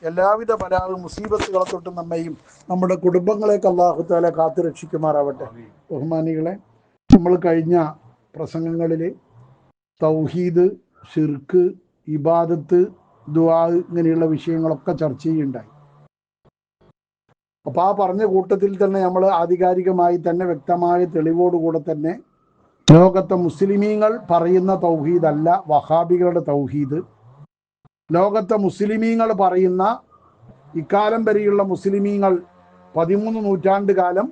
എല്ലാവിധ ബലാവും മുസീബത്തുകളെ തൊട്ട് നമ്മയും നമ്മുടെ കുടുംബങ്ങളെയൊക്കെ അല്ലാഹു തആല കാത്തു രക്ഷിക്കുമാറാവട്ടെ. ബഹുമാനികളെ, നമ്മൾ കഴിഞ്ഞ പ്രസംഗങ്ങളിൽ തൗഹീദ്, ഷിർക്ക്, ഇബാദത്ത്, ദുആ ഇങ്ങനെയുള്ള വിഷയങ്ങളൊക്കെ ചർച്ച ചെയ്യുകയുണ്ടായി. അപ്പോൾ ആ പറഞ്ഞ കൂട്ടത്തിൽ തന്നെ നമ്മൾ ആധികാരികമായി തന്നെ വ്യക്തമായ തെളിവോടുകൂടെ തന്നെ ലോകത്തെ മുസ്ലിമീങ്ങൾ പറയുന്ന തൗഹീദല്ല വഹാബികളുടെ തൗഹീദ്, ലോകത്തെ മുസ്ലിമീങ്ങൾ പറയുന്ന ഇക്കാലം വരെയുള്ള മുസ്ലിമീങ്ങൾ 13 നൂറ്റാണ്ട് കാലം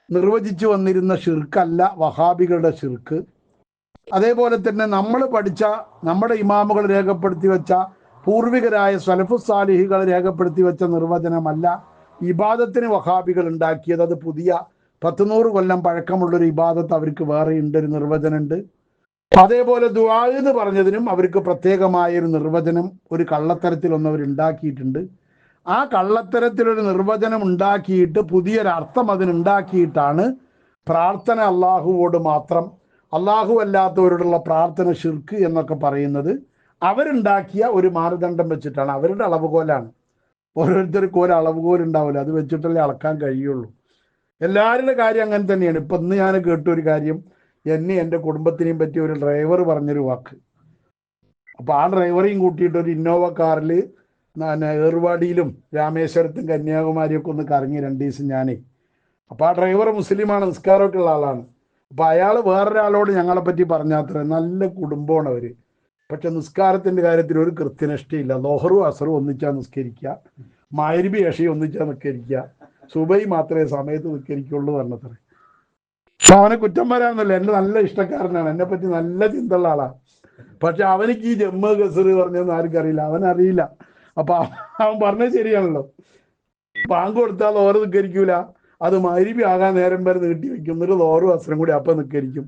നിർവചിച്ചു വന്നിരുന്ന ഷിർക്കല്ല വഹാബികളുടെ ഷിർക്ക്. അതേപോലെ തന്നെ നമ്മൾ പഠിച്ച നമ്മുടെ ഇമാമുകൾ രേഖപ്പെടുത്തി വെച്ച പൂർവികരായ സലഫു സാലിഹികൾ രേഖപ്പെടുത്തി വെച്ച നിർവചനമല്ല ഇബാദത്തിന് വഹാബികൾ ഉണ്ടാക്കിയത്. അത് പുതിയ 100 കൊല്ലം പഴക്കമുള്ളൊരു ഇബാദത്ത് അവർക്ക് വേറെ ഉണ്ട്, ഒരു നിർവചനമുണ്ട്. അതേപോലെ ദുആ എന്ന് പറഞ്ഞതിനും അവർക്ക് പ്രത്യേകമായൊരു നിർവചനം, ഒരു കള്ളത്തരത്തിലൊന്നും അവർ ഉണ്ടാക്കിയിട്ടുണ്ട്. ആ കള്ളത്തരത്തിലൊരു നിർവചനം ഉണ്ടാക്കിയിട്ട് പുതിയൊരർത്ഥം അതിനുണ്ടാക്കിയിട്ടാണ് പ്രാർത്ഥന അള്ളാഹുവോട് മാത്രം, അള്ളാഹു അല്ലാത്തവരോടുള്ള പ്രാർത്ഥന ഷിർക്ക് എന്നൊക്കെ പറയുന്നത്. അവരുണ്ടാക്കിയ ഒരു മാനദണ്ഡം വെച്ചിട്ടാണ്, അവരുടെ അളവുകോലാണ്. ഓരോരുത്തർക്കും ഒരു അളവുകോലുണ്ടാവില്ല, അത് വെച്ചിട്ടല്ലേ അളക്കാൻ കഴിയുള്ളൂ. എല്ലാവരുടെ കാര്യം അങ്ങനെ തന്നെയാണ്. ഇപ്പം ഇന്ന് ഞാൻ കേട്ടൊരു കാര്യം, എൻ്റെ കുടുംബത്തിനെയും പറ്റി ഒരു ഡ്രൈവർ പറഞ്ഞൊരു വാക്ക്. അപ്പോൾ ആ ഡ്രൈവറെയും കൂട്ടിയിട്ട് ഒരു ഇന്നോവ കാറിൽ ഏർവാടിയിലും രാമേശ്വരത്തും കന്യാകുമാരിയൊക്കെ ഒന്ന് കറങ്ങി 2 ദിവസം ഞാനേ. അപ്പോൾ ആ ഡ്രൈവർ മുസ്ലിമാണ്, നിസ്കാരമൊക്കെ ഉള്ള ആളാണ്. അപ്പോൾ അയാൾ വേറൊരാളോട് ഞങ്ങളെപ്പറ്റി പറഞ്ഞാത്ര നല്ല കുടുംബമാണ് അവർ, പക്ഷെ നിസ്കാരത്തിൻ്റെ കാര്യത്തിൽ ഒരു കൃത്യനിഷ്ഠയില്ല. ലോഹറും അസറും ഒന്നിച്ചാൽ നിസ്കരിക്കുക, മഗ്‌രിബ് ഇശയും ഒന്നിച്ചാൽ നിസ്കരിക്കുക, സുബൈ മാത്രമേ സമയത്ത് നിസ്കരിക്കുള്ളൂ പറഞ്ഞത്രേ. പക്ഷെ അവനെ കുറ്റം പറയാമെന്നല്ല, എൻ്റെ നല്ല ഇഷ്ടക്കാരനാണ്, എന്നെ പറ്റി നല്ല ചിന്തയുള്ള ആളാണ്. പക്ഷെ അവനിക്ക് ഈ ജമ്മു ഗസർ പറഞ്ഞൊന്നും ആർക്കും അറിയില്ല, അവനറിയില്ല. അപ്പൊ അവൻ പറഞ്ഞത് ശരിയാണല്ലോ, ബാങ്ക് കൊടുത്താൽ ഓരോ നിസ്കരിക്കൂല, അത് മഗ്‌രിബ് ആകാൻ നേരം വരെ നീട്ടി വെക്കും, എന്നിട്ട് ഓരോ അസ്രം കൂടി അപ്പം നിസ്കരിക്കും,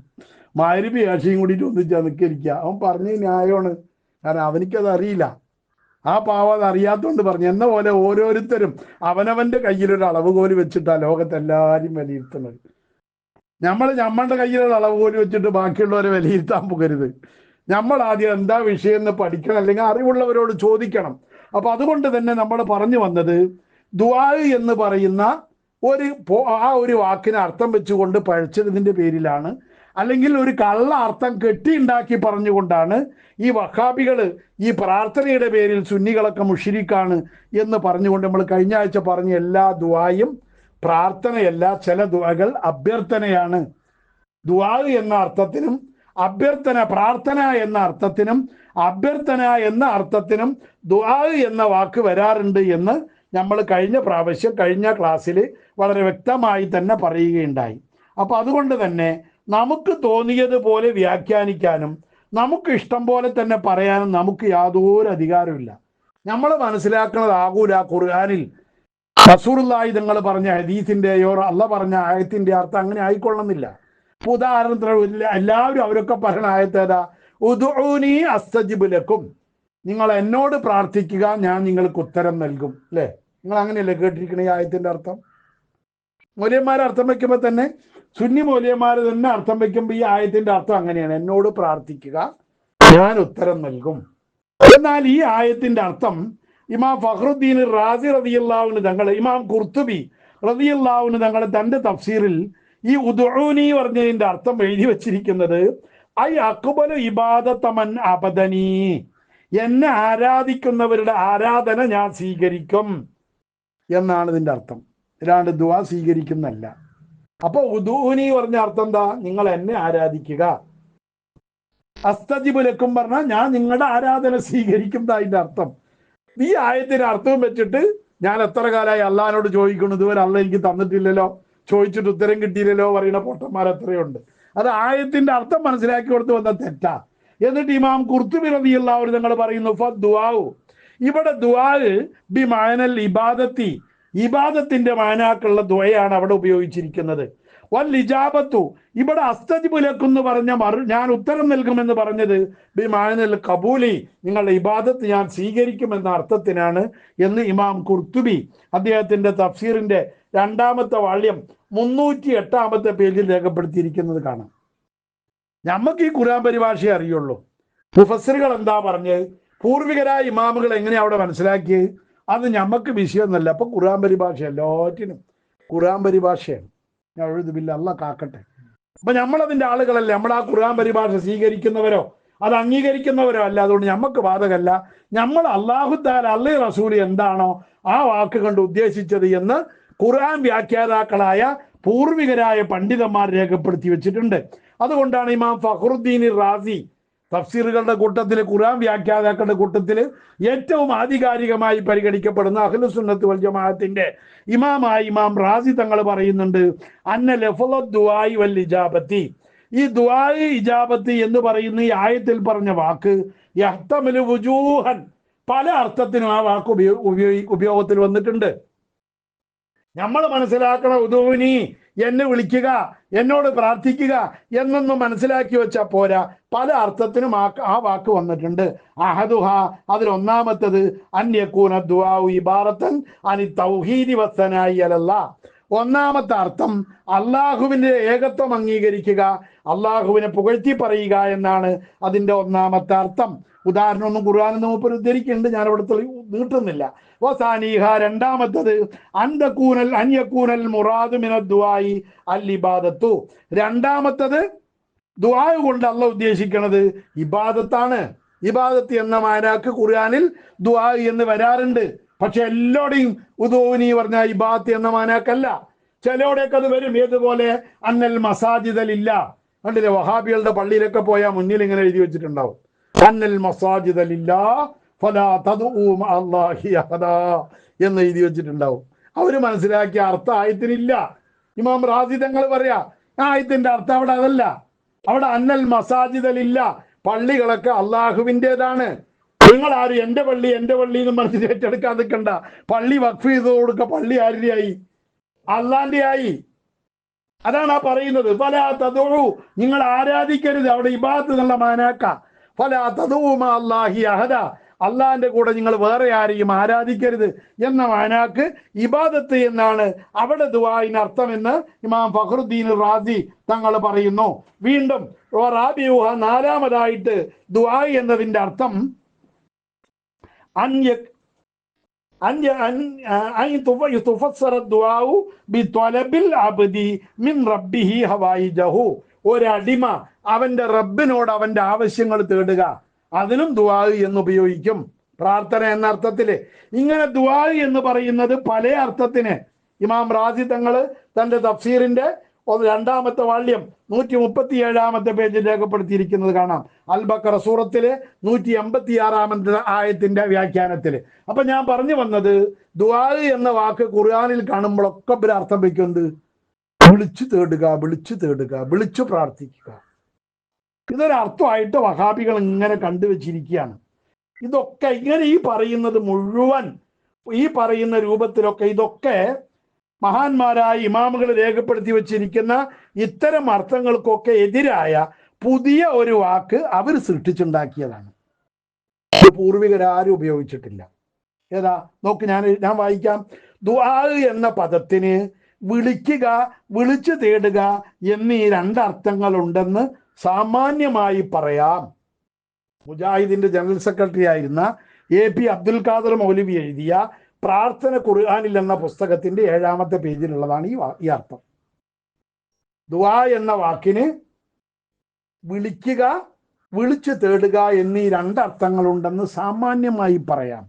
മഗ്‌രിബ് ഇശയും കൂടിയിട്ട് ഒന്നിച്ചാൽ നിസ്കരിക്കുക. അവൻ പറഞ്ഞത് ന്യായമാണ്, കാരണം അവനിക്കത് അറിയില്ല. ആ പാവം അത് അറിയാത്തതുകൊണ്ട് പറഞ്ഞു. എന്ന പോലെ ഓരോരുത്തരും അവനവന്റെ കയ്യിലൊരു അളവുകോല് വെച്ചിട്ടാണ് ലോകത്തെല്ലാവരും വിലയിരുത്തുന്നത്. നമ്മളുടെ കയ്യിലുള്ള അളവുകോല് വെച്ചിട്ട് ബാക്കിയുള്ളവരെ വിലയിരുത്താൻ പോകരുത്. നമ്മൾ ആദ്യം എന്താ വിഷയം എന്ന് പഠിക്കണം, അല്ലെങ്കിൽ അറിവുള്ളവരോട് ചോദിക്കണം. അപ്പൊ അതുകൊണ്ട് തന്നെ നമ്മൾ പറഞ്ഞു വന്നത് ദുആ എന്ന് പറയുന്ന ഒരു വാക്കിന് അർത്ഥം വെച്ചുകൊണ്ട് പഴച്ചതിൻ്റെ പേരിലാണ്, അല്ലെങ്കിൽ ഒരു കള്ള അർത്ഥം കെട്ടിയുണ്ടാക്കി പറഞ്ഞുകൊണ്ടാണ് ഈ വഹാബികൾ ഈ പ്രാർത്ഥനയുടെ പേരിൽ സുന്നികളൊക്കെ മുശ്രിക്കാണ് എന്ന് പറഞ്ഞുകൊണ്ട് നമ്മൾ കഴിഞ്ഞ ആഴ്ച പറഞ്ഞ എല്ലാ ദുആയും പ്രാർത്ഥനയല്ല, ചില ദുആകൾ അഭ്യർത്ഥനയാണ്. ദുആ എന്ന അർത്ഥത്തിനും അഭ്യർത്ഥന, പ്രാർത്ഥന എന്ന അർത്ഥത്തിനും അഭ്യർത്ഥന എന്ന അർത്ഥത്തിനും ദുആ എന്ന വാക്ക് വരാറുണ്ട് എന്ന് നമ്മൾ കഴിഞ്ഞ ക്ലാസ്സിൽ വളരെ വ്യക്തമായി തന്നെ പറയുകയുണ്ടായി. അപ്പൊ അതുകൊണ്ട് തന്നെ നമുക്ക് തോന്നിയതുപോലെ വ്യാഖ്യാനിക്കാനും നമുക്ക് ഇഷ്ടം പോലെ തന്നെ പറയാനും നമുക്ക് യാതൊരു അധികാരമില്ല. നമ്മൾ മനസ്സിലാക്കുന്നതാകൂല ഖുർആനിൽ റസൂലുള്ളാഹി തങ്ങൾ പറഞ്ഞ ഹദീസിന്റെയോ അല്ലാഹ് പറഞ്ഞ ആയത്തിന്റെ അർത്ഥം അങ്ങനെ ആയിക്കൊള്ളുന്നില്ല. ഉദാഹരണത്തിന് എല്ലാവരും അവരൊക്കെ പറയുന്ന ആയത്തേതാ, ഉദ്ഉനി അസ്തജിബ് ലക്കും, നിങ്ങൾ എന്നോട് പ്രാർത്ഥിക്കുക, ഞാൻ നിങ്ങൾക്ക് ഉത്തരം നൽകും. അല്ലേ? നിങ്ങൾ അങ്ങനെയല്ലേ കേട്ടിരിക്കണ ഈ ആയത്തിന്റെ അർത്ഥം? മൗലവിമാർ അർത്ഥം വയ്ക്കുമ്പോൾ തന്നെ, സുന്നി മൗലവിമാർ തന്നെ അർത്ഥം വയ്ക്കുമ്പോൾ ഈ ആയത്തിന്റെ അർത്ഥം അങ്ങനെയാണ്, എന്നോട് പ്രാർത്ഥിക്കുക, ഞാൻ ഉത്തരം നൽകും. എന്നാൽ ഈ ആയത്തിന്റെ അർത്ഥം ഇമാം ഫഖ്റുദ്ദീൻ റാസി റളിയല്ലാഹു അൻഹു തങ്ങൾ, ഇമാം ഖുർത്തുബി റളിയല്ലാഹു അൻഹു തങ്ങൾ തന്റെ തഫ്സീറിൽ ഈ ഉദ്ഉനി പറഞ്ഞതിന്റെ അർത്ഥം എഴുതി വച്ചിരിക്കുന്നത് ഐ അഖ്ബലു ഇബാദത മൻ അബദനി, എന്നെ ആരാധിക്കുന്നവരുടെ ആരാധന ഞാൻ സ്വീകരിക്കും എന്നാണ് ഇതിന്റെ അർത്ഥം. അല്ലാണ്ട് ദുആ സ്വീകരിക്കുന്നല്ല. അപ്പൊ ഉദ്ഉനി പറഞ്ഞ അർത്ഥം എന്താ? നിങ്ങൾ എന്നെ ആരാധിക്കുക. അസ്തജിബ് ലക്കും പറഞ്ഞാൽ ഞാൻ നിങ്ങളുടെ ആരാധന സ്വീകരിക്കും. അതിന്റെ അർത്ഥം. ഈ ആയത്തിന് അർത്ഥവും വെച്ചിട്ട് ഞാൻ എത്ര കാലമായി അള്ളാഹിനോട് ചോദിക്കുന്നു, ഇതുവരെ അള്ളാഹ് എനിക്ക് തന്നിട്ടില്ലല്ലോ, ചോദിച്ചിട്ട് ഉത്തരം കിട്ടിയില്ലല്ലോ പറയുന്ന പൊട്ടന്മാർ എത്രയുണ്ട്. അത് ആയത്തിന്റെ അർത്ഥം മനസ്സിലാക്കി കൊടുത്ത് വന്ന തെറ്റാ. എന്നിട്ട് ഇമാം ഖുർത്തുബി റളിയല്ലാഹു അൻഹു തങ്ങൾ പറയുന്നു, ഫദ്ദുആഉ, ഇവിടെ ദുആ ബി മഅനൽ ഇബാദത്തി, ഇബാദത്തിന്റെ മാനാക്കുള്ള ദുആയാണ് അവിടെ ഉപയോഗിച്ചിരിക്കുന്നത്. വൽ ഇജാബത്തു, ഇവിടെ അസ്തജിബു ലക്കും എന്ന് പറഞ്ഞ ഞാൻ ഉത്തരം നൽകുമെന്ന് പറഞ്ഞത് ബി മഅനൽ ഖബൂലി, നിങ്ങളുടെ ഇബാദത്ത് ഞാൻ സ്വീകരിക്കുമെന്ന അർത്ഥത്തിനാണ് എന്ന് ഇമാം ഖുർത്തുബി അദ്ദേഹത്തിന്റെ തഫ്സീറിന്റെ 2ാമത്തെ വാള്യം 308 പേജിൽ രേഖപ്പെടുത്തിയിരിക്കുന്നത് കാണാം. നമുക്ക് ഈ ഖുർആൻ പരിഭാഷയെ അറിയുള്ളൂ. മുഫസ്സിറുകൾ എന്താ പറഞ്ഞത്, പൂർവികരായ ഇമാമുകൾ എങ്ങനെയാ അവിടെ മനസ്സിലാക്കിയത്? അത് ഞമ്മക്ക് വിഷയമൊന്നുമല്ല. അപ്പൊ ഖുർആൻ പരിഭാഷ എല്ലാറ്റിനും ഖുർആൻ പരിഭാഷയാണ്. ഞാൻ എഴുതുമില്ല, അല്ല കാക്കട്ടെ. അപ്പൊ നമ്മളതിന്റെ ആളുകളല്ലേ, നമ്മൾ ആ ഖുർആൻ പരിഭാഷ സ്വീകരിക്കുന്നവരോ അത് അംഗീകരിക്കുന്നവരോ അല്ല. അതുകൊണ്ട് നമുക്ക് ബാധകല്ല. നമ്മൾ അല്ലാഹു തആല അല്ലാഹു റസൂൽ എന്താണോ ആ വാക്ക് കൊണ്ട് ഉദ്ദേശിച്ചത് എന്ന് ഖുർആൻ വ്യാഖ്യാതാക്കളായ പൂർവികരായ പണ്ഡിതന്മാർ രേഖപ്പെടുത്തി വെച്ചിട്ടുണ്ട്. അതുകൊണ്ടാണ് ഇമാം ഫഖ്റുദ്ദീൻ റാസി തഫ്സീറുകളുടെ കൂട്ടത്തിൽ, ഖുർആൻ വ്യാഖ്യാതാക്കളുടെ കൂട്ടത്തിൽ ഏറ്റവും ആധികാരികമായി പരിഗണിക്കപ്പെടുന്ന അഹ്ലുസുന്നത്ത് വൽ ജമാഅത്തിന്റെ ഇമാമായ ഇമാം റാസി തങ്ങൾ പറയുന്നുണ്ട്, അന്ന ലഫ്ളു ദുആഇ വൽ ഇജാബത്തി, ഈ ദുആഇ ഇജാബത്ത് എന്ന് പറയുന്ന ഈ ആയത്തിൽ പറഞ്ഞ വാക്ക് യഹ്തമിലു വുജൂഹൻ, പല അർത്ഥത്തിനും ആ വാക്ക് ഉപയോഗത്തിൽ വന്നിട്ടുണ്ട്. നമ്മൾ മനസ്സിലാക്കണം, ഉദൂനി എന്നെ വിളിക്കുക, എന്നോട് പ്രാർത്ഥിക്കുക എന്നൊന്നും മനസ്സിലാക്കി വെച്ചാൽ പോരാ. പല അർത്ഥത്തിനും ആ വാക്ക് വന്നിട്ടുണ്ട്. അഹദുഹ, അതിലൊന്നാമത്തത് അൻയകൂന ദുആഉ ഇബാറത്തൻ അനി തൗഹീദി വസ്സനായി അലല്ലാഹ്. ഒന്നാമത്തെ അർത്ഥം അള്ളാഹുവിൻ്റെ ഏകത്വം അംഗീകരിക്കുക, അള്ളാഹുവിനെ പുകഴ്ത്തി പറയുക എന്നാണ് അതിൻ്റെ ഒന്നാമത്തെ അർത്ഥം. ഉദാഹരണം ഒന്നും ഖുർആനിൽ നിന്ന് മൂപ്പർ ഉദ്ധരിക്കുന്നുണ്ട്, ഞാൻ അവിടുത്തെ നീട്ടുന്നില്ല. വസാനീഹ, രണ്ടാമത്തത് അൻയകൂനൽ മുറാദു മിന ദുആഇ അൽ ഇബാദത്തു, രണ്ടാമത്തത് ദുആ കൊണ്ട് അള്ളാഹ് ഉദ്ദേശിക്കുന്നത് ഇബാദത്താണ്. ഇബാദത്ത് എന്ന മാനാക്ക് ഖുർആനിൽ ദുആ എന്ന് വരാറുണ്ട്. പക്ഷെ എല്ലാടെയും ഉദൂനി പറഞ്ഞ ഇബാദത്ത് എന്ന മാനാക്കല്ല. ചിലയോടെയൊക്കെ അത് വരും. ഏതുപോലെ അന്നൽ മസാജിദലില്ല, കണ്ടില്ലേ, വഹാബികളുടെ പള്ളിയിലൊക്കെ പോയാൽ മുന്നിൽ ഇങ്ങനെ എഴുതി വെച്ചിട്ടുണ്ടാവും, അന്നൽ മസാജിദലില്ല ഫലാ തദ്ഉ മഅല്ലാഹി അഹദാ എന്ന് എഴുതി വെച്ചിട്ടുണ്ടാവും. അവര് മനസ്സിലാക്കിയ അർത്ഥം ആയത്തിനില്ല. ഇമാം റാസി തങ്ങൾ പറയാ ആയത്തിന്റെ അർത്ഥം അവിടെ അതല്ല. അവിടെ അന്നൽ മസാജിദലില്ല, പള്ളികളൊക്കെ അള്ളാഹുവിൻ്റെതാണ്. നിങ്ങൾ ആരും എന്റെ പള്ളി എന്ന് മനസ്സിൽ ഏറ്റെടുക്കാൻ നിൽക്കണ്ട. പള്ളി വഖഫ് ചെയ്ത് കൊടുക്ക, പള്ളി ആരുടെ ആയി? അള്ളാന്റെ ആയി. അതാണ് ആ പറയുന്നത്. ഫലാ തദ്ഉ, നിങ്ങൾ ആരാധിക്കരുത്. അവിടെ ഇബാദത്ത് എന്നുള്ള മാനാക്ക. ഫലാ തദ്ഉ മഅല്ലാഹി അഹദ, അള്ളാഹിന്റെ കൂടെ നിങ്ങൾ വേറെ ആരെയും ആരാധിക്കരുത് എന്ന മാനാക്ക് ഇബാദത്ത് എന്നാണ് അവിടെ ദുആഇന് അർത്ഥമെന്ന് ഇമാം ഫഖ്റുദ്ദീൻ റാസി തങ്ങൾ പറയുന്നു. വീണ്ടും റാബിഉഹ, നാലാമതായിട്ട് ദുആ എന്നതിന്റെ അർത്ഥം ഒരടിമ അവന്റെ റബ്ബിനോട് അവന്റെ ആവശ്യങ്ങൾ തേടുക, അതിനും ദുആ എന്ന് ഉപയോഗിക്കും. പ്രാർത്ഥന എന്ന അർത്ഥത്തില്. ഇങ്ങനെ ദുആ എന്ന് പറയുന്നത് പല അർത്ഥത്തിന് ഇമാം റാസി തങ്ങള് തന്റെ തഫ്സീറിന്റെ രണ്ടാമത്തെ വാള്യം 137 പേജിൽ രേഖപ്പെടുത്തിയിരിക്കുന്നത് കാണാം. അൽ ബഖറ സൂറത്തിലെ 186 ആയത്തിന്റെ വ്യാഖ്യാനത്തില്. അപ്പൊ ഞാൻ പറഞ്ഞു വന്നത്, ദുആ എന്ന വാക്ക് ഖുർആനിൽ കാണുമ്പോഴൊക്കെ ഒരു അർത്ഥം വയ്ക്കുന്നത് വിളിച്ചു തേടുക, വിളിച്ചു തേടുക, വിളിച്ചു പ്രാർത്ഥിക്കുക. ഇതൊരർത്ഥമായിട്ട് വഹാബികൾ ഇങ്ങനെ കണ്ടുവച്ചിരിക്കുകയാണ്. ഇതൊക്കെ ഇങ്ങനെ ഈ പറയുന്നത് മുഴുവൻ ഈ പറയുന്ന രൂപത്തിലൊക്കെ ഇതൊക്കെ മഹാന്മാരായ ഇമാമുകൾ രേഖപ്പെടുത്തി വച്ചിരിക്കുന്ന ഇത്തരം അർത്ഥങ്ങൾക്കൊക്കെ എതിരായ പുതിയ ഒരു വാക്ക് അവർ സൃഷ്ടിച്ചുണ്ടാക്കിയതാണ്. പൂർവികരാരും ഉപയോഗിച്ചിട്ടില്ല. ഏതാ നോക്ക്, ഞാൻ വായിക്കാം. ദുആ എന്ന പദത്തിന് വിളിക്കുക, വിളിച്ചു തേടുക എന്നീ രണ്ടർത്ഥങ്ങൾ ഉണ്ടെന്ന് സാമാന്യമായി പറയാം. മുജാഹിദിന്റെ ജനറൽ സെക്രട്ടറി ആയിരുന്ന AP അബ്ദുൽ ഖാദർ മൗലവി എഴുതിയ പ്രാർത്ഥന ഖുർആനിൽ എന്ന പുസ്തകത്തിന്റെ 7ാമത്തെ പേജിലുള്ളതാണ് ഈ അർത്ഥം. ദുആ എന്ന വാക്കിന് വിളിക്കുക, വിളിച്ചു തേടുക എന്നീ രണ്ടർത്ഥങ്ങളുണ്ടെന്ന് സാമാന്യമായി പറയാം.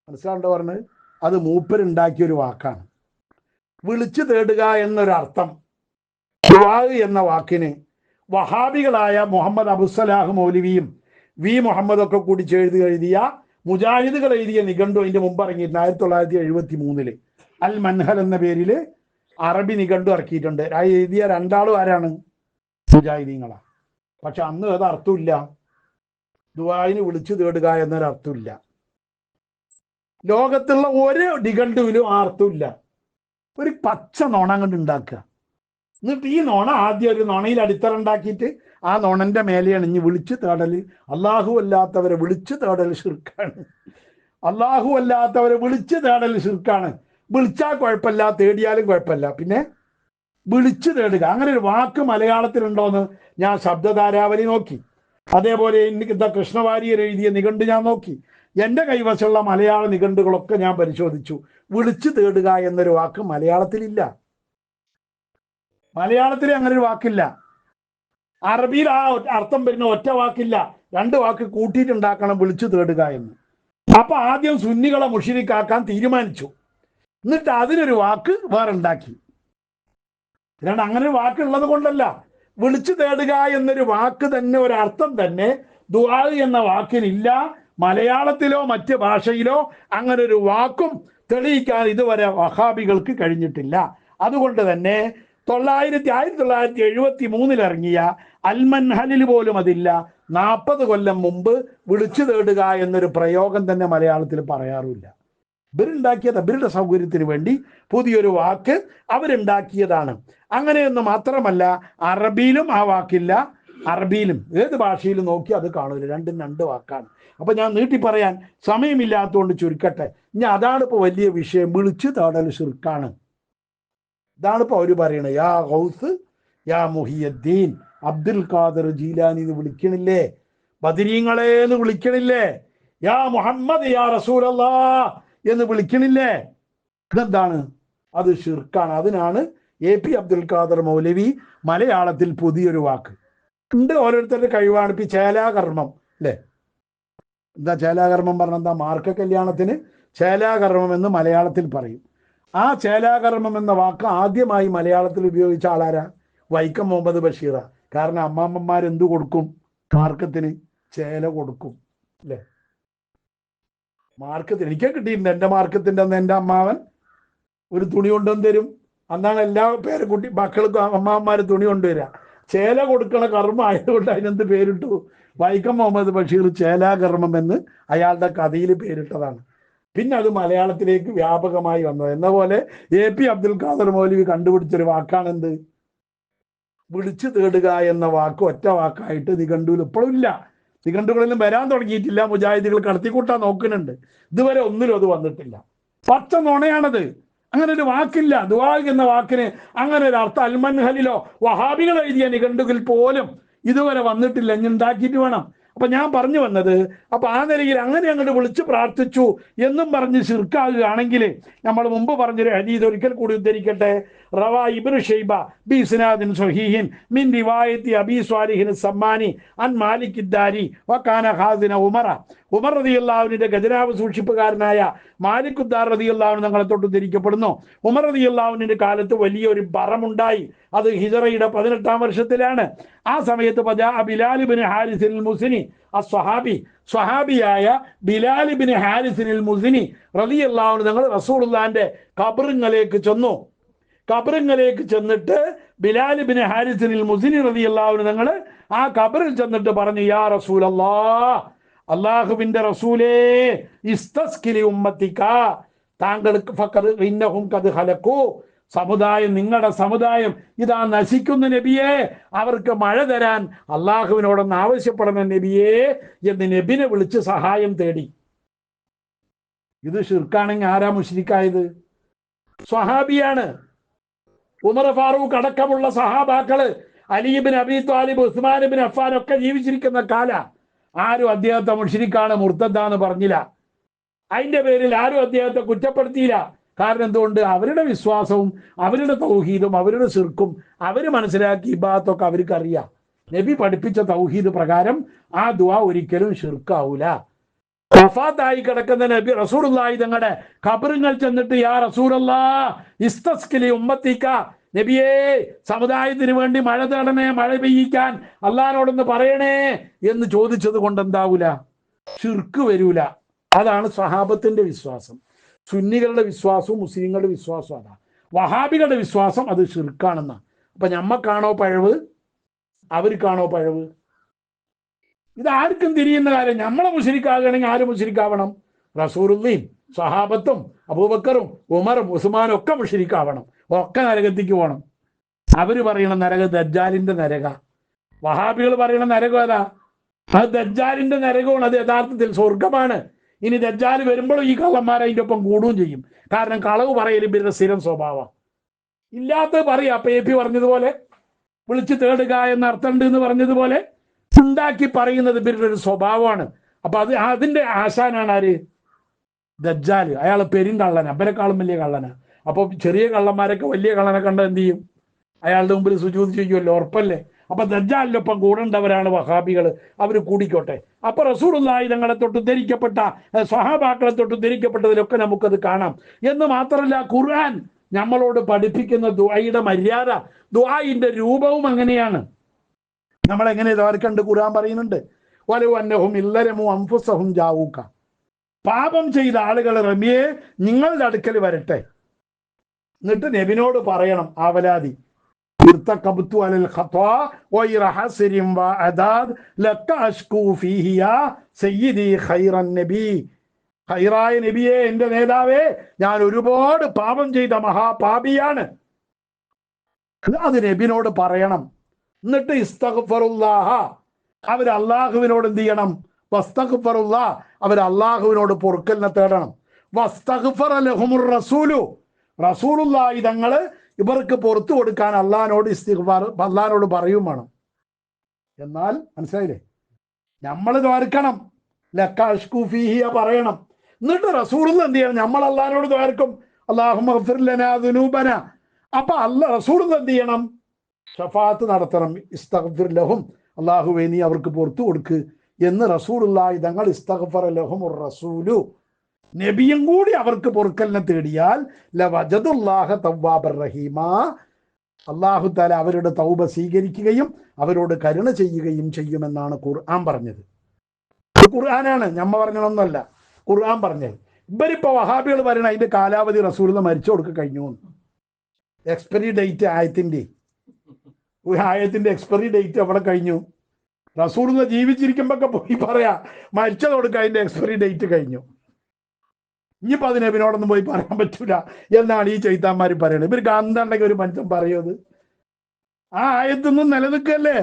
മനസ്സിലാണ്ടോ പറഞ്ഞത്? അത് മൂപ്പരുണ്ടാക്കിയൊരു വാക്കാണ്. വിളിച്ചു തേടുക എന്നൊരർത്ഥം ദുആ എന്ന വാക്കിന് വഹാബികളായ മുഹമ്മദ് അബുസലാഹ് മൗലവിയും വി മുഹമ്മദൊക്കെ കൂടി എഴുതിയ മുജാഹിദുകൾ എഴുതിയ നിഘണ്ടു അതിന്റെ മുമ്പ് ഇറങ്ങിയിട്ടുണ്ട്. 1973 അൽ മൻഹൽ എന്ന പേരിൽ അറബി നിഘണ്ടു ഇറക്കിയിട്ടുണ്ട്. ആ എഴുതിയ രണ്ടാളും ആരാണ്? മുജാഹിദീങ്ങളാണ്. പക്ഷെ അന്ന് അത് അർത്ഥമില്ല. ദുആഇന് വിളിച്ചു തേടുക എന്നൊരർത്ഥമില്ല. ലോകത്തുള്ള ഒരു നിഘണ്ടുവിലും ആ അർത്ഥമില്ല. ഒരു പച്ച നോണ കണ്ട് ഉണ്ടാക്കുക. എന്നിട്ട് ഈ നോണ ആദ്യം ഒരു നോണയിൽ അടിത്തറ ഉണ്ടാക്കിയിട്ട് ആ നോണന്റെ മേലെയാണ് ഇനി വിളിച്ചു തേടല്. അള്ളാഹു അല്ലാത്തവരെ വിളിച്ചു തേടൽ ശിർക്കാണ്. അള്ളാഹു അല്ലാത്തവരെ വിളിച്ചു തേടൽ ശിർക്കാണ്. വിളിച്ചാൽ കുഴപ്പമില്ല, തേടിയാലും കുഴപ്പമില്ല. പിന്നെ വിളിച്ചു തേടുക, അങ്ങനെ ഒരു വാക്ക് മലയാളത്തിലുണ്ടോയെന്ന് ഞാൻ ശബ്ദധാരാവലി നോക്കി. അതേപോലെ കൃഷ്ണവാര്യർ എഴുതിയ നിഘണ്ടു ഞാൻ നോക്കി. എൻ്റെ കൈവശമുള്ള മലയാള നിഘണ്ടുകളൊക്കെ ഞാൻ പരിശോധിച്ചു. വിളിച്ചു തേടുക എന്നൊരു വാക്ക് മലയാളത്തിലില്ല. മലയാളത്തിൽ അങ്ങനെ ഒരു വാക്കില്ല. അറബിയിൽ ആ അർത്ഥം വരുന്ന ഒറ്റ വാക്കില്ല, 2 വാക്ക് കൂട്ടിയിട്ടുണ്ടാക്കണം വിളിച്ചു തേടുക എന്ന്. അപ്പൊ ആദ്യം സുന്നികളെ മുഷിരിക്കാക്കാൻ തീരുമാനിച്ചു. എന്നിട്ട് അതിനൊരു വാക്ക് വേറെ ഉണ്ടാക്കി. അങ്ങനെ ഒരു വാക്കുള്ളത് കൊണ്ടല്ല, വിളിച്ചു തേടുക എന്നൊരു വാക്ക് തന്നെ, ഒരർത്ഥം തന്നെ ദുആ എന്ന വാക്കിനില്ല. മലയാളത്തിലോ മറ്റ് ഭാഷയിലോ അങ്ങനെ ഒരു വാക്കും തെളിയിക്കാൻ ഇതുവരെ വഹാബികൾക്ക് കഴിഞ്ഞിട്ടില്ല. അതുകൊണ്ട് തന്നെ 1973 ഇറങ്ങിയ അൽമൻഹലിൽ പോലും അതില്ല. 40 കൊല്ലം മുമ്പ് വിളിച്ചു തേടുക എന്നൊരു പ്രയോഗം തന്നെ മലയാളത്തിൽ പറയാറില്ല. ഇവരുണ്ടാക്കിയത് അവരുടെ സൗകര്യത്തിന് വേണ്ടി പുതിയൊരു വാക്ക് അവരുണ്ടാക്കിയതാണ്. അങ്ങനെയൊന്നും മാത്രമല്ല, അറബിയിലും ആ വാക്കില്ല. അറബിയിലും ഏത് ഭാഷയിലും നോക്കി അത് കാണൂല. രണ്ടും 2 വാക്കാണ്. അപ്പൊ ഞാൻ നീട്ടി പറയാൻ സമയമില്ലാത്തതുകൊണ്ട് ചുരുക്കട്ടെ. ഇനി അതാണ് ഇപ്പൊ വലിയ വിഷയം. വിളിച്ചു തേടൽ ശിർക്കാണ്. ഇതാണിപ്പോ അവര് പറയണത്. യാ ഗൗസ് യാ മുഹിയുദ്ദീൻ അബ്ദുൽ ഖാദർ ജീലാനി എന്ന് വിളിക്കണില്ലേ? ബദരീങ്ങളെ എന്ന് വിളിക്കണില്ലേ? യാ മുഹമ്മദ് യാ റസൂലല്ലാഹ് എന്ന് വിളിക്കണില്ലേ? ഇതെന്താണ്? അത് ശിർക്കാണ്. അതിനാണ് AP അബ്ദുൽ ഖാദർ മൗലവി മലയാളത്തിൽ പുതിയൊരു വാക്ക് ഉണ്ട്. ഓരോരുത്തരുടെ കഴിവാണ്. ഇപ്പൊ ചേലാകർമ്മം അല്ലേ? എന്താ ചേലാകർമ്മം പറഞ്ഞ എന്താ? മാർക്ക കല്യാണത്തിന് ചേലാകർമ്മം എന്ന് മലയാളത്തിൽ പറയും. ആ ചേലാകർമ്മം എന്ന വാക്ക് ആദ്യമായി മലയാളത്തിൽ ഉപയോഗിച്ച ആളാരാ? വൈക്കം മുഹമ്മദ് ബഷീറ. കാരണം അമ്മാമ്മമാരെന്തു കൊടുക്കും? മാർക്കത്തിന് ചേല കൊടുക്കും അല്ലേ? മാർക്കത്തിന് എനിക്ക് കിട്ടിയിട്ടുണ്ട്. എൻ്റെ മാർക്കത്തിൻ്റെ അന്ന് എൻ്റെ അമ്മാവൻ ഒരു തുണി കൊണ്ടുവന്ന് തരും. അന്നാണ് എല്ലാ പേരക്കുട്ടി മക്കൾക്കും അമ്മാവന്മാർ തുണി കൊണ്ടുവരിക. ചേല കൊടുക്കണ കർമ്മം ആയതുകൊണ്ട് അതിനെന്ത് പേരിട്ടു? വൈക്കം മുഹമ്മദ് ബഷീർ ചേലാകർമ്മം എന്ന് അയാളുടെ കഥയിൽ പേരിട്ടതാണ്. പിന്നെ അത് മലയാളത്തിലേക്ക് വ്യാപകമായി വന്നത്. എന്ന പോലെ AP അബ്ദുൽ ഖാദർ മൗലവി കണ്ടുപിടിച്ചൊരു വാക്കാണ് എന്ത്? വിളിച്ചു തേടുക എന്ന വാക്ക് ഒറ്റ വാക്കായിട്ട് നിഘണ്ടുവിൽ ഇപ്പോഴും ഇല്ല. നിഘണ്ടുകളിലും വരാൻ തുടങ്ങിയിട്ടില്ല. മുജാഹിദുകൾ കടത്തിക്കൂട്ടാൻ നോക്കുന്നുണ്ട്. ഇതുവരെ ഒന്നിലും അത് വന്നിട്ടില്ല. പച്ച നുണയാണത്. അങ്ങനെ ഒരു വാക്കില്ല. ദുആ എന്ന വാക്കിന് അങ്ങനെ ഒരു അർത്ഥം അൽമൻഹലിലോ വഹാബികൾ എഴുതിയ നിഘണ്ടുകിൽ പോലും ഇതുവരെ വന്നിട്ടില്ല. ഇനി ഉണ്ടാക്കിയിട്ട് വേണം. അപ്പൊ ഞാൻ പറഞ്ഞു വന്നത്, അപ്പൊ ആ നിലയിൽ അങ്ങനെ അങ്ങോട്ട് വിളിച്ചു പ്രാർത്ഥിച്ചു എന്നും പറഞ്ഞ് ശിർക്കാകുകയാണെങ്കിൽ, നമ്മൾ മുമ്പ് പറഞ്ഞൊരു ഹദീസ് ഒരിക്കൽ കൂടി ഉദ്ധരിക്കട്ടെ. റവാ ഇബ്നു ഷൈബ ബിസ്നാദിൻ സ്വഹീഹിൻ മിൻ റിവായത്തി അബീ സ്വാലിഹിൻ സമ്മാനി അൻ മാലിക് ഇദ്ദാരി വകാന ഖാസിന ഉമറ. ഉമർ റളിയല്ലാഹുവിന്റെ ഖജനാവ് സൂക്ഷിപ്പുകാരനായ മാലിക് ഉദ്ദാർ റളിയല്ലാഹു ഞങ്ങളെ തൊട്ട് ഉദ്ധരിക്കപ്പെടുന്നു. ഉമർ റളിയല്ലാഹുവിന്റെ കാലത്ത് വലിയൊരു ബറമുണ്ടായി. അത് ഹിജറയുടെ 18-ാം വർഷത്തിലാണ്. ആ സമയത്ത് ബിലാൽ ഇബ്നു ഹാരിസിൽ മുസ്നി സ്വഹാബിയായ ബിലാൽ ഇബ്നു ഹാരിസിൽ മുസ്നി റളിയല്ലാഹു ഞങ്ങൾ റസൂലുള്ളാഹിന്റെ ഖബറിലേക്ക് ചെന്നു. ഖബറിലേക്ക് ചെന്നിട്ട് ബിലാൽ ഇബ്നു ഹാരിസിൽ മുസ്നി റളിയല്ലാഹു ഞങ്ങൾ ആ ഖബറിൽ ചെന്നിട്ട് പറഞ്ഞു, യാ റസൂലല്ലാഹ്, അല്ലാഹുവിന്റെ റസൂലേ, ഇസ്തസ്കിലി ഉമ്മത്തിക, താങ്കൾക്ക് ഫഖദ് ഇന്നഹും ഖദ് ഖലഖു, സമുദായം, നിങ്ങളുടെ സമുദായം ഇതാ നശിക്കുന്ന നബിയെ, അവർക്ക് മഴ തരാൻ അള്ളാഹുവിനോടൊന്ന് ആവശ്യപ്പെടുന്ന നബിയെ എന്ന് നബിനെ വിളിച്ച് സഹായം തേടി. ഇത് ശിർക്കാണെങ്കിൽ ആരാ മുശ്രിക്കായത്? സ്വഹാബിയാണ്. ഉമർ ഫാറൂഖ് അടക്കമുള്ള സഹാബാക്കള്, അലി ഇബ്നു അബീ ത്വാലിബ്, ഉസ്മാൻ ഇബ്നു അഫ്ഫാൻ ഒക്കെ ജീവിച്ചിരിക്കുന്ന കാല. ആരും അദ്ദേഹത്തെ മുശ്രിക്കാണ്, മുർത്തദ്ദാന്ന് പറഞ്ഞില്ല. അതിന്റെ പേരിൽ ആരും അദ്ദേഹത്തെ കുറ്റപ്പെടുത്തിയില്ല. കാരണം എന്തുകൊണ്ട്? അവരുടെ വിശ്വാസവും അവരുടെ തൗഹീദും അവരുടെ ശിർക്കും അവര് മനസ്സിലാക്കി ഇബാദത്തൊക്കെ അവർക്ക് അറിയാം. നബി പഠിപ്പിച്ച തൗഹീദ് പ്രകാരം ആ ദുആ ഒരിക്കലും ശിർക്കാവൂല. വഫാത്തായി കിടക്കുന്ന നബി റസൂലുള്ളാഹി തങ്ങളുടെ ഖബറുകൾ ചെന്നിട്ട് യാ റസൂലല്ലാഹ് ഇസ്തസ്കിലി ഉമ്മത്തിക, നബിയേ, സമുദായത്തിന് വേണ്ടി മഴ തേടണേ, മഴ പെയ്യിക്കാൻ അള്ളാഹിനോടൊന്ന് പറയണേ എന്ന് ചോദിച്ചത് കൊണ്ട് എന്താവൂല? ശിർക്ക് വരൂല. അതാണ് സ്വഹാബത്തിന്റെ വിശ്വാസം. സുന്നികളുടെ വിശ്വാസവും മുസ്ലിങ്ങളുടെ വിശ്വാസവും അതാണ്. വഹാബികളുടെ വിശ്വാസം അത് ശിർക്കാണെന്നാണ്. അപ്പൊ ഞമ്മക്കാണോ പഴവ്? അവർക്കാണോ പഴവ്? ഇത് ആർക്കും തിരിയുന്ന കാര്യം. നമ്മളെ മുശ്രിക്കാകണമെങ്കിൽ ആര് മുശ്രിക്കാവണം? റസൂലുള്ളാഹിയും സ്വഹാബത്തും അബൂബക്കറും ഉമറും ഉസ്മാനും ഒക്കെ മുശ്രിക്കാവണം. ഒക്കെ നരകത്തേക്ക് പോകണം. അവര് പറയണ നരകം ദജ്ജാലിന്റെ നരക. വഹാബികൾ പറയണ നരകം ഏതാ? അത് ദജ്ജാലിന്റെ നരകമാണ്. അത് യഥാർത്ഥത്തിൽ സ്വർഗമാണ്. ഇനി ദജ്ജാൽ വരുമ്പോഴും ഈ കള്ളന്മാർ അതിൻ്റെ ഒപ്പം കൂടുകയും ചെയ്യും. കാരണം കളവ് പറയലും ഇവരുടെ സ്ഥിരം സ്വഭാവം. ഇല്ലാത്തത് പറയാ. അപ്പൊ AP പറഞ്ഞതുപോലെ വിളിച്ചു തേടുക എന്ന അർത്ഥമുണ്ട് എന്ന് പറഞ്ഞതുപോലെ ഉണ്ടാക്കി പറയുന്നത് ഇവരുടെ ഒരു സ്വഭാവമാണ്. അപ്പൊ അതിന്റെ ആശാനാണ് ആര്? ദജ്ജാൽ. അയാൾ പെരുങ്കള്ളന, അപ്പനെക്കാളും വലിയ കള്ളന. അപ്പൊ ചെറിയ കള്ളന്മാരൊക്കെ വലിയ കള്ളനെ കണ്ട എന്ത് ചെയ്യും? അയാളുടെ മുമ്പിൽ സുജൂദ് ചെയ്യുമല്ലോ, ഉറപ്പല്ലേ? അപ്പൊ ദജ്ജാലിനൊപ്പം കൂടേണ്ടവരാണ് വഹാബികൾ, അവർ കൂടിക്കോട്ടെ. അപ്പൊ റസൂലുള്ളാഹി തങ്ങളെ തൊട്ട് ധരിക്കപ്പെട്ട സ്വഹാബാക്കളെ തൊട്ട് ധരിക്കപ്പെട്ടതിലൊക്കെ നമുക്കത് കാണാം. എന്ന് മാത്രമല്ല, ഖുർആൻ നമ്മളോട് പഠിപ്പിക്കുന്ന ദുആയുടെ മര്യാദ, ദുആഇന്റെ രൂപവും അങ്ങനെയാണ്. നമ്മളെങ്ങനെ ഇതാർക്കുണ്ട്? ഖുർആൻ പറയുന്നുണ്ട്, വലു അന്നഹും ഇല്ലരമു അൻഫുസഹും ജാഊക, പാപം ചെയ്ത ആളുകൾ റമിയെ നിങ്ങളുടെ അടുക്കൽ വരട്ടെ, എന്നിട്ട് നബിനോട് പറയണം ആവലാതി, ഹൈറായ നബിയെ, എന്റെ നേതാവേ, ഞാൻ ഒരുപാട് പാപം ചെയ്ത മഹാപാപിയാണ്. അത് നബിനോട് പറയണം. എന്നിട്ട് ഇസ്തഗ്ഫറുല്ലാഹ, അവർ അള്ളാഹുവിനോട് എന്ത് ചെയ്യണം? വസ്തഗ്ഫറുല്ലാഹ്, അവർ അള്ളാഹുവിനോട് പൊറുക്കലിനെ തേടണം. വസ്തഗ്ഫറ ലഹുമുർ റസൂലു, റസൂലുള്ളാഹി തങ്ങള് ഇവർക്ക് പുറത്തു കൊടുക്കാൻ അള്ളാഹിനോട് ഇസ്തിഗ്ഫാർ, അള്ളാഹിനോട് പറയും വേണം. എന്നാൽ മനസ്സിലായില്ലേ? നമ്മൾ ദ്വാരക്കണം, ലക്ക അഷ്കു ഫീഹിയ പറയണം. എന്നിട്ട് റസൂലുള്ള എന്ത് ചെയ്യണം? നമ്മൾ അള്ളാഹിനോട് ദ്വാരക്കും, അല്ലാഹുമ്മ ഗ്ഫിർ ലനാ ദുനൂബന. അപ്പൊ റസൂലുള്ള എന്ത് ചെയ്യണം? ഷഫാഅത്ത് നടത്തണം. ഇസ്തഗ്ഫിർ ലഹും, അള്ളാഹുവേ നീ അവർക്ക് പുറത്തു കൊടുക്ക് എന്ന് റസൂലുള്ളാഹി തങ്ങൾ ഇസ്തഗ്ഫറ ലഹുമുർ റസൂലു, നബിയും കൂടി അവർക്ക് പൊറുക്കലിനെ തേടിയാൽ ലവജദുല്ലാഹ തവ്വാബർ റഹീമ, അല്ലാഹു തആല അവരുടെ തൗബ സ്വീകരിക്കുകയും അവരോട് കരുണ ചെയ്യുകയും ചെയ്യുമെന്നാണ് ഖുർആൻ പറഞ്ഞത്. ഖുർആനാണ്, ഞമ്മ പറഞ്ഞതൊന്നല്ല, ഖുർആൻ പറഞ്ഞത്. ഇവരിപ്പോ വഹാബികൾ പറയണ അതിന്റെ കാലാവധി റസൂലുള്ള മരിച്ചു കൊടുക്ക കഴിഞ്ഞു. എക്സ്പയറി ഡേറ്റ് ആയത്തിന്റെ എക്സ്പയറി ഡേറ്റ് അവിടെ കഴിഞ്ഞു. റസൂലുള്ള ജീവിച്ചിരിക്കുമ്പോ പോയി പറയാ മരിച്ചത് കൊടുക്ക, അതിന്റെ എക്സ്പയറി ഡേറ്റ് കഴിഞ്ഞു. ഇനിയിപ്പോ അത് നബിനോടൊന്നും പോയി പറയാൻ പറ്റൂല എന്നാണ് ഈ ചൈത്താന്മാർ പറയുന്നത്. ഇവർക്ക് അന്നുണ്ടെങ്കിൽ ഒരു മനുഷ്യൻ പറയുന്നത് ആ ആയത്തൊന്നും നിലനിൽക്കല്ലേ,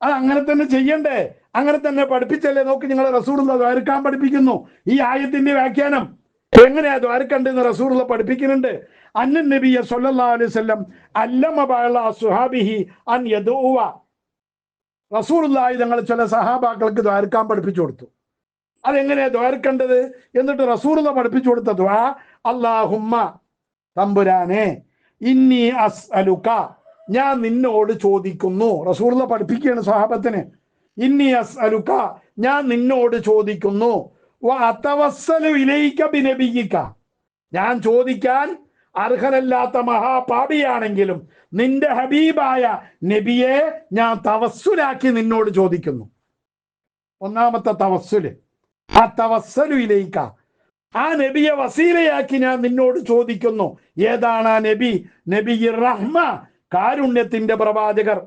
അത് അങ്ങനെ തന്നെ ചെയ്യണ്ടേ, അങ്ങനെ തന്നെ പഠിപ്പിച്ചല്ലേ. നോക്കി, നിങ്ങൾ റസൂലുള്ള ദ്വാരക്കാൻ പഠിപ്പിക്കുന്നു. ഈ ആയത്തിന്റെ വ്യാഖ്യാനം എങ്ങനെയാ ദ്വാരക്കണ്ടെന്ന് റസൂലുള്ള പഠിപ്പിക്കുന്നുണ്ട്. അന്നൻ നബിയ സല്ലല്ലാഹു അലൈഹി വസല്ലം അല്ലമ ബഅള അസ്ഹാബിഹി അൻ യദഉവ, റസൂലുള്ളാഹി തങ്ങൾ ചില സഹാബാക്കൾക്ക് ദ്വാരക്കാൻ പഠിപ്പിച്ചു കൊടുത്തു. അതെങ്ങനെയാ ദ്വാരക്കേണ്ടത് എന്നിട്ട് റസൂലുള്ള പഠിപ്പിച്ചു കൊടുത്ത ദുആ, അല്ലാഹുമ്മ, തമ്പുരാനെ, ഇന്നി അസ്അലുക, ഞാൻ നിന്നോട് ചോദിക്കുന്നു. റസൂലുള്ള പഠിപ്പിക്കുകയാണ് സ്വഹാബത്തിന്. ഇന്നി അസ്അലുക, ഞാൻ നിന്നോട് ചോദിക്കുന്നു. വ അതവസ്സലു ഇലൈക ബിനബിയിക, ഞാൻ ചോദിക്കാൻ അർഹനല്ലാത്ത മഹാപാപിയാണെങ്കിലും നിന്റെ ഹബീബായ നബിയെ ഞാൻ തവസ്സുലാക്കി നിന്നോട് ചോദിക്കുന്നു. ഒന്നാമത്തെ തവസ്സുല്, ആ തവസ്സലു ഇലൈക, ആ നബിയെ വസീലയാക്കി ഞാൻ നിന്നോട് ചോദിക്കുന്നു. ഏതാണ് ആ നബി? നബിയ്യിർ റഹ്മ, കാരുണ്യത്തിന്റെ പ്രവാചകർ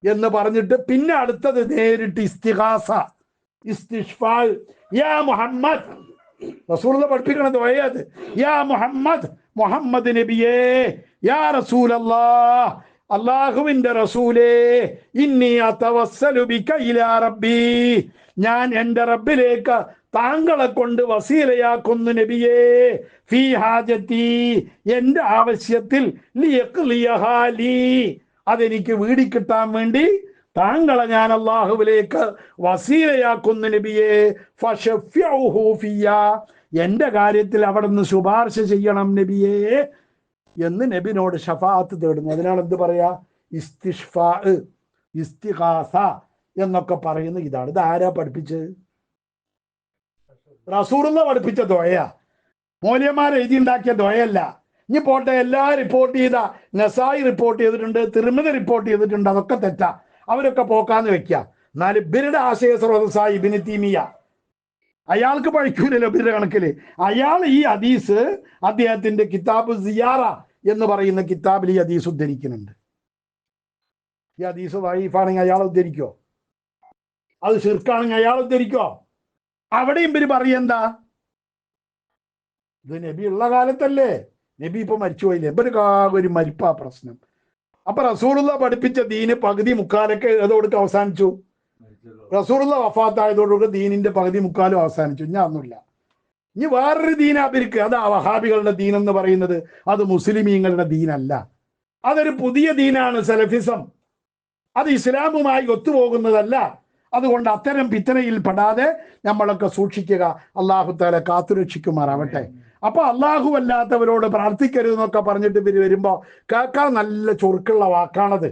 എന്ന് പറഞ്ഞിട്ട് പിന്നെ അടുത്തത് നേരിട്ട് ഇസ്തിഗാസ, ഇസ്തിഷ്ഫാ. യാ മുഹമ്മദ്, റസൂലുള്ള പഠിപ്പിക്കണ ദുആയത്, യാ മുഹമ്മദ്, മുഹമ്മദ് നബിയേ, യാ റസൂലല്ലാഹ്, അല്ലാഹുവിന്റെ റസൂലേ, ഇന്നി അതവസ്സലു ബിക ഇലാ റബ്ബി, ഞാൻ എൻ്റെ റബ്ബിലേക്ക് താങ്കളെ കൊണ്ട് വസീലയാക്കുന്നു നബിയേ, ഫീ ഹാജത്തി, എൻ്റെ ആവശ്യത്തിൽ, ലിയഖ്ലിയഹാ ലീ, അതെനിക്ക് വീടിക്കിട്ടാൻ വേണ്ടി താങ്കളെ ഞാൻ അല്ലാഹുവിലേക്ക് വസീലയാക്കുന്നു നബിയേ, ഫശഫ്യഉഹു ഫിയ്യ, എൻ്റെ കാര്യത്തിൽ അവിടുന്ന് ശുപാർശ ചെയ്യണം നബിയേ എന്ന് നബിനോട് ഷഫാഅത്ത് തേടുന്നു. അതിനാണ് എന്ത് പറയാ? ഇസ്തിഷ്ഫാ, ഇസ്തിഗാസ എന്നൊക്കെ പറയുന്ന ഇതാണ്. ഇത് ആരാ പഠിപ്പിച്ചത്? റസൂലുള്ള പഠിപ്പിച്ച ദുആയാ, മൗലവിമാർ എഴുതി ഉണ്ടാക്കിയ ദുആയല്ല. ഇനി പോട്ടെ, എല്ലാ റിപ്പോർട്ട് ചെയ്ത, നസായി റിപ്പോർട്ട് ചെയ്തിട്ടുണ്ട്, തിർമിദി റിപ്പോർട്ട് ചെയ്തിട്ടുണ്ട്, അതൊക്കെ തെറ്റാ, അവരൊക്കെ പോക്കാന്ന് വെക്കുക. എന്നാൽ ഇവരുടെ ആശയ സ്രോതസ്സായി ഇബ്നു തൈമിയ, അയാൾക്ക് പഴിക്കൂലല്ലോ ഇവരുടെ കണക്കില്. അയാൾ ഈ ഹദീസ് അദ്ദേഹത്തിന്റെ കിതാബ് സിയാറ എന്ന് പറയുന്ന കിതാബിൽ ഈ ഹദീസ് ഉദ്ധരിക്കുന്നുണ്ട്. ഈ ഹദീസ് ദഈഫാണെങ്കിൽ അയാൾ ഉദ്ധരിക്കോ? അത് ശിർക്കാണെങ്കിൽ അയാൾ ഉദ്ധരിക്കോ? അവിടെയും ഇവര് പറയെന്താ? ഇത് നബി ഉള്ള കാലത്തല്ലേ, നബി ഇപ്പൊ മരിച്ചുപോയില്ലേ, ഇവര് മരിപ്പാ പ്രശ്നം. അപ്പൊ റസൂലുള്ള പഠിപ്പിച്ച ദീന് പകുതി മുക്കാലൊക്കെ ഏതോടുക്ക് അവസാനിച്ചു. റസൂലുള്ള വഫാത്തായതോടുകൂടി ദീനിന്റെ പകുതി മുക്കാലും അവസാനിച്ചു. ഇനി ഒന്നുമില്ല. ഇനി വേറൊരു ദീന അവർക്ക്, അത് വഹാബികളുടെ ദീൻ എന്ന് പറയുന്നത്, അത് മുസ്ലിമീങ്ങളുടെ ദീനല്ല. അതൊരു പുതിയ ദീനാണ്, സലഫിസം. അത് ഇസ്ലാമുമായി ഒത്തുപോകുന്നതല്ല. അതുകൊണ്ട് അത്തരം പിത്തനയിൽ പെടാതെ നമ്മളൊക്കെ സൂക്ഷിക്കുക. അള്ളാഹു തആല കാത്തുരക്ഷിക്കുമാറാവട്ടെ. അപ്പൊ അള്ളാഹു അല്ലാത്തവരോട് പ്രാർത്ഥിക്കരുതെന്നൊക്കെ പറഞ്ഞിട്ട് ഇവര് വരുമ്പോ കേൾക്കാൻ നല്ല ചൊറുക്കുള്ള വാക്കാണത്.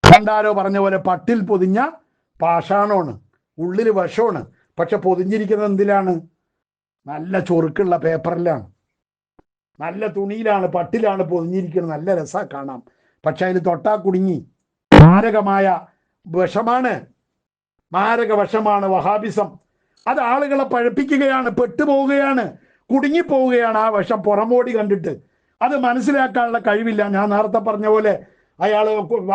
കണ്ടാരോ പറഞ്ഞ പോലെ പട്ടിൽ പൊതിഞ്ഞ പാഷാണമാണ്, ഉള്ളിൽ വിഷമാണ്. പക്ഷെ പൊതിഞ്ഞിരിക്കുന്നത് എന്തിലാണ്? നല്ല ചൊറുക്കുള്ള പേപ്പറിലാണ്, നല്ല തുണിയിലാണ്, പട്ടിലാണ് പൊതിഞ്ഞിരിക്കുന്നത്. നല്ല രസാ കാണാം. പക്ഷെ അതിൽ തൊട്ടാ കുടുങ്ങി. മാരകമായ വിഷമാണ്, മാരക വിഷമാണ് വഹാബിസം. അത് ആളുകളെ പഴപ്പിക്കുകയാണ്, പെട്ടുപോവുകയാണ്, കുടുങ്ങിപ്പോവുകയാണ് ആ വിഷം പുറമോടി കണ്ടിട്ട്. അത് മനസ്സിലാക്കാനുള്ള കഴിവില്ല. ഞാൻ നേരത്തെ പറഞ്ഞ പോലെ അയാൾ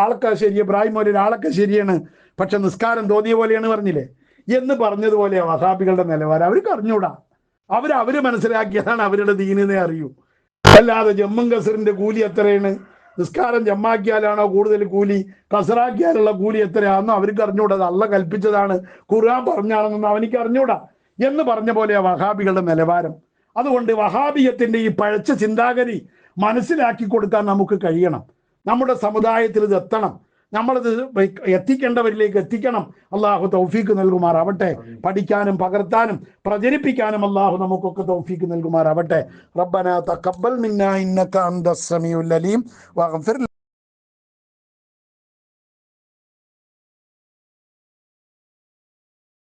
ആളൊക്കെ ശരി, ഇബ്രാഹിം ഒരു ആളൊക്കെ ശരിയാണ്, പക്ഷെ നിസ്കാരം തോന്നിയ പോലെയാണ് പറഞ്ഞില്ലേ എന്ന് പറഞ്ഞതുപോലെ വഹാബികളുടെ നിലവാരം അവർക്ക് അറിഞ്ഞൂടാ. അവര് മനസ്സിലാക്കിയതാണ് അവരുടെ ദീനിനെ അറിയൂ. അല്ലാതെ ജമ്മും കസറിന്റെ കൂലി എത്രയാണ്, നിസ്കാരം ജമ്മാക്കിയാലാണോ കൂടുതൽ കൂലി, കസറാക്കിയാലുള്ള കൂലി എത്രയാണെന്നോ അവർക്ക് അറിഞ്ഞൂടാ. അത് അള്ളാഹ് കൽപ്പിച്ചതാണ്, ഖുർആൻ പറഞ്ഞാണെന്നൊന്നും അവനിക്ക് അറിഞ്ഞൂടാ എന്ന് പറഞ്ഞ പോലെയാ വഹാബികളുടെ നിലവാരം. അതുകൊണ്ട് വഹാബിയത്തിന്റെ ഈ പഴച്ച ചിന്താഗതി മനസ്സിലാക്കി കൊടുക്കാൻ നമുക്ക് കഴിയണം. നമ്മുടെ സമുദായത്തിൽ ഇത് എത്തണം, നമ്മളത് എത്തിക്കേണ്ടവരിലേക്ക് എത്തിക്കണം. അള്ളാഹു തൗഫീക്ക് നൽകുമാറാവട്ടെ. പഠിക്കാനും പകർത്താനും പ്രചരിപ്പിക്കാനും അള്ളാഹു നമുക്കൊക്കെ തൗഫീക്ക് നൽകുമാറാവട്ടെ. റബ്ബനാ തഖബ്ബൽ മിന്നാ ഇന്നക അൻതസ് സമീഉൽ അലീം വഗ്ഫിർ